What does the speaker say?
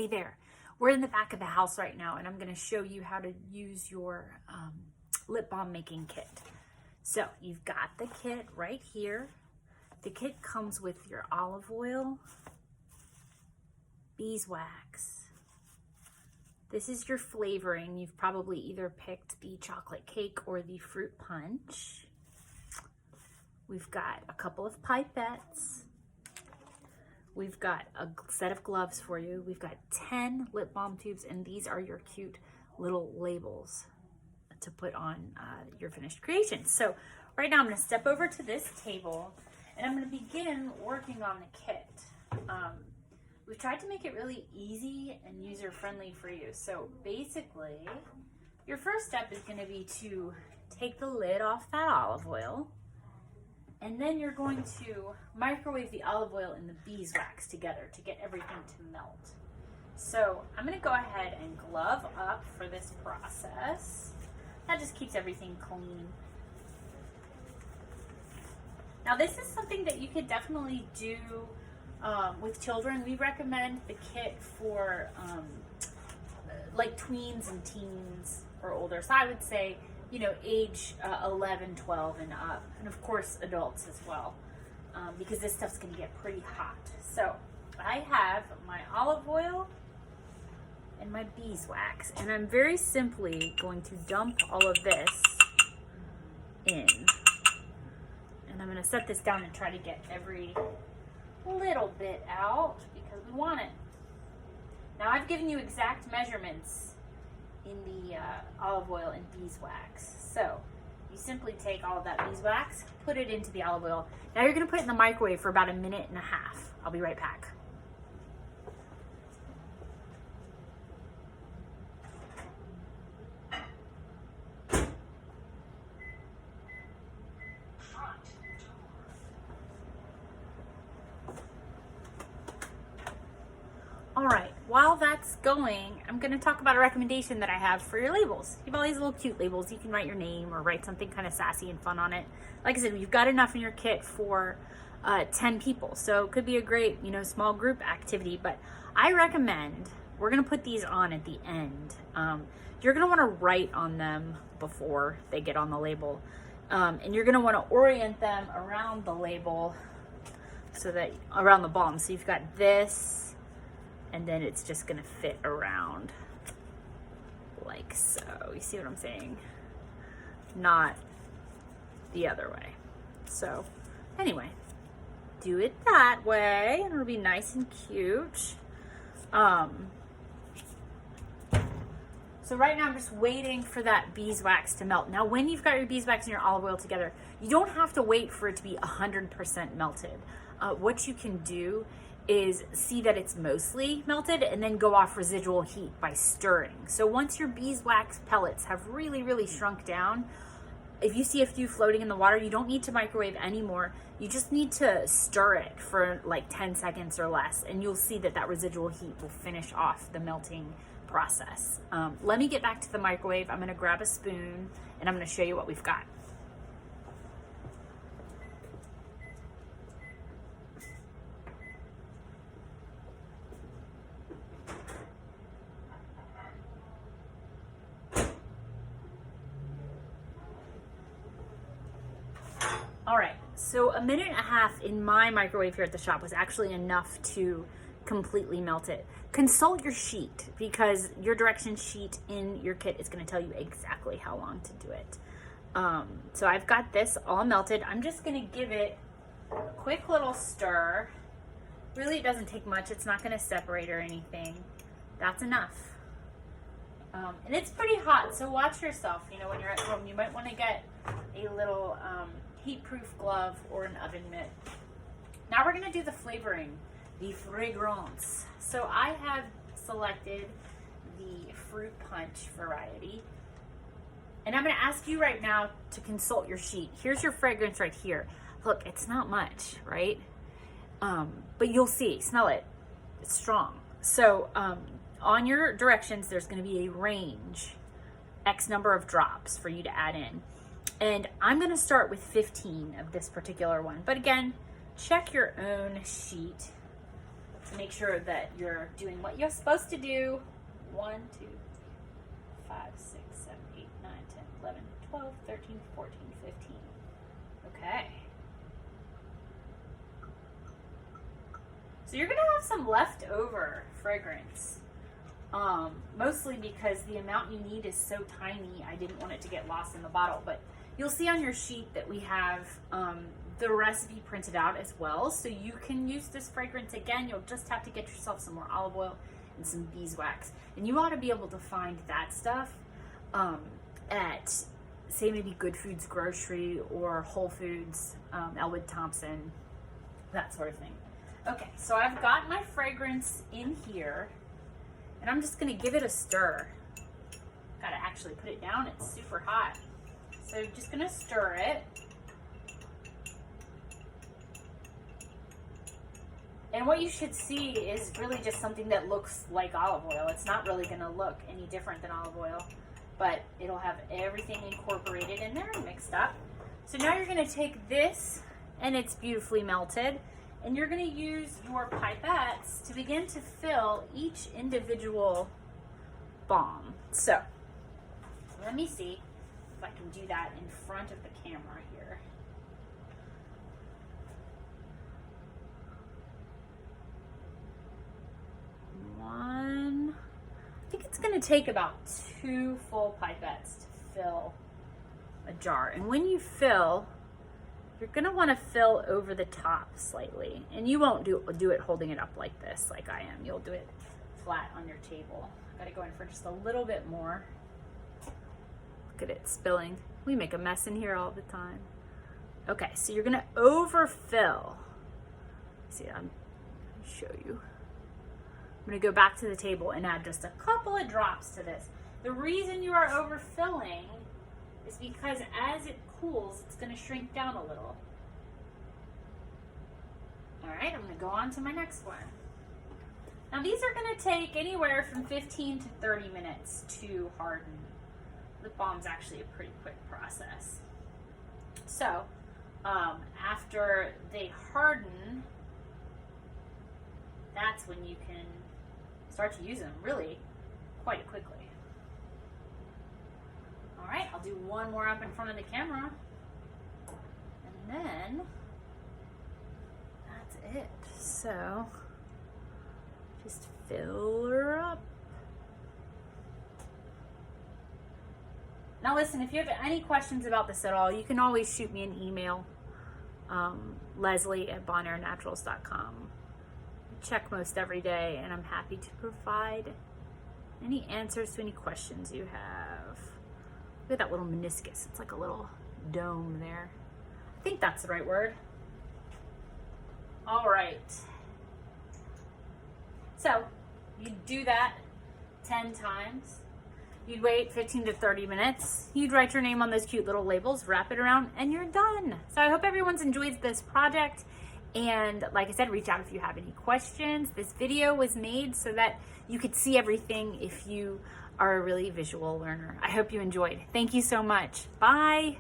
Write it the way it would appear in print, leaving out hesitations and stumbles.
Hey there. We're in the back of the house right now, and I'm going to show you how to use your lip balm making kit. So you've got the kit right here. The kit comes with your olive oil, beeswax. This is your flavoring. You've probably either picked the chocolate cake or the fruit punch. We've got a couple of pipettes. We've got a set of gloves for you. We've got 10 lip balm tubes, and these are your cute little labels to put on your finished creation. So right now I'm going to step over to this table, and I'm going to begin working on the kit. We've tried to make it really easy and user-friendly for you. So basically, your first step is going to be to take the lid off that olive oil. And then you're going to microwave the olive oil and the beeswax together to get everything to melt. So I'm going to go ahead and glove up for this process. That just keeps everything clean. Now this is something that you could definitely do with children. We recommend the kit for like tweens and teens or older. So I would say, you know, age 11, 12 and up, and of course adults as well, because this stuff's gonna get pretty hot. So I have my olive oil and my beeswax, and I'm very simply going to dump all of this in, and I'm gonna set this down and try to get every little bit out because we want it. Now I've given you exact measurements in the olive oil and beeswax. So you simply take all of that beeswax, put it into the olive oil. Now you're going to put it in the microwave for about 1.5 minutes. I'll be right back. All right, while that's going, I'm going to talk about a recommendation that I have for your labels. You have all these little cute labels. You can write your name or write something kind of sassy and fun on it. Like I said, you've got enough in your kit for 10 people. So it could be a great, you know, small group activity. But I recommend, we're going to put these on at the end. You're going to want to write on them before they get on the label. And you're going to want to orient them around the label, so that around the balm. So you've got this, and then it's just gonna fit around like so. You see what I'm saying? Not the other way. So anyway, do it that way and it'll be nice and cute. So right now I'm just waiting for that beeswax to melt. Now when you've got your beeswax and your olive oil together, you don't have to wait for it to be 100% melted. What you can do is see that it's mostly melted and then go off residual heat by stirring. So once your beeswax pellets have really, really shrunk down, if you see a few floating in the water, you don't need to microwave anymore. You just need to stir it for like 10 seconds or less, and you'll see that that residual heat will finish off the melting process. Let me get back to the microwave. I'm gonna grab a spoon and I'm gonna show you what we've got. All right, so 1.5 minutes in my microwave here at the shop was actually enough to completely melt it. Consult your sheet, because your direction sheet in your kit is going to tell you exactly how long to do it. So I've got this all melted. I'm just going to give it a quick little stir. Really, it doesn't take much. It's not going to separate or anything. That's enough. And it's pretty hot, so watch yourself. You know, when you're at home, you might want to get a little heat-proof glove or an oven mitt. Now we're going to do the flavoring, the fragrance. So I have selected the fruit punch variety, and I'm going to ask you right now to consult your sheet. Here's your fragrance right here. Look, it's not much, right? But you'll see, smell it. It's strong. So on your directions, there's going to be a range, X number of drops for you to add in. And I'm going to start with 15 of this particular one. But again, check your own sheet to make sure that you're doing what you're supposed to do. 1, 2, 5, 6, 7, 8, 9, 10, 11, 12, 13, 14, 15. Okay. So you're gonna have some leftover fragrance. Mostly because the amount you need is so tiny, I didn't want it to get lost in the bottle. But you'll see on your sheet that we have the recipe printed out as well. So you can use this fragrance again. You'll just have to get yourself some more olive oil and some beeswax. And you ought to be able to find that stuff at, say, maybe Good Foods Grocery or Whole Foods, Elwood Thompson, that sort of thing. Okay, so I've got my fragrance in here, and I'm just gonna give it a stir. Gotta actually put it down, it's super hot. So I'm just gonna stir it. And what you should see is really just something that looks like olive oil. It's not really gonna look any different than olive oil, but it'll have everything incorporated in there and mixed up. So now you're gonna take this, and it's beautifully melted, and you're gonna use your pipettes to begin to fill each individual balm. So, let me see if I can do that in front of the camera here. One, I think it's gonna take about 2 full pipettes to fill a jar. And when you fill, you're gonna wanna fill over the top slightly. And you won't do it holding it up like this, like I am. You'll do it flat on your table. Gotta go in for just a little bit more. Look at it spilling. We make a mess in here all the time. Okay, so you're gonna overfill. See, I'm gonna show you. I'm gonna go back to the table and add just a couple of drops to this. The reason you are overfilling is because as it cools, it's gonna shrink down a little. All right, I'm gonna go on to my next one. Now these are gonna take anywhere from 15 to 30 minutes to harden. Lip balm's actually a pretty quick process. So, after they harden, that's when you can start to use them really quite quickly. All right, I'll do one more up in front of the camera, and then that's it. So just fill her up. Now listen, if you have any questions about this at all, you can always shoot me an email, Leslie@bonairnaturals.com. I check most every day, and I'm happy to provide any answers to any questions you have. Look at that little meniscus. It's like a little dome there. I think that's the right word. All right. So you'd do that 10 times. You'd wait 15 to 30 minutes. You'd write your name on those cute little labels, wrap it around, and you're done. So I hope everyone's enjoyed this project. And like I said, reach out if you have any questions. This video was made so that you could see everything if you are a really visual learner. I hope you enjoyed. Thank you so much. Bye.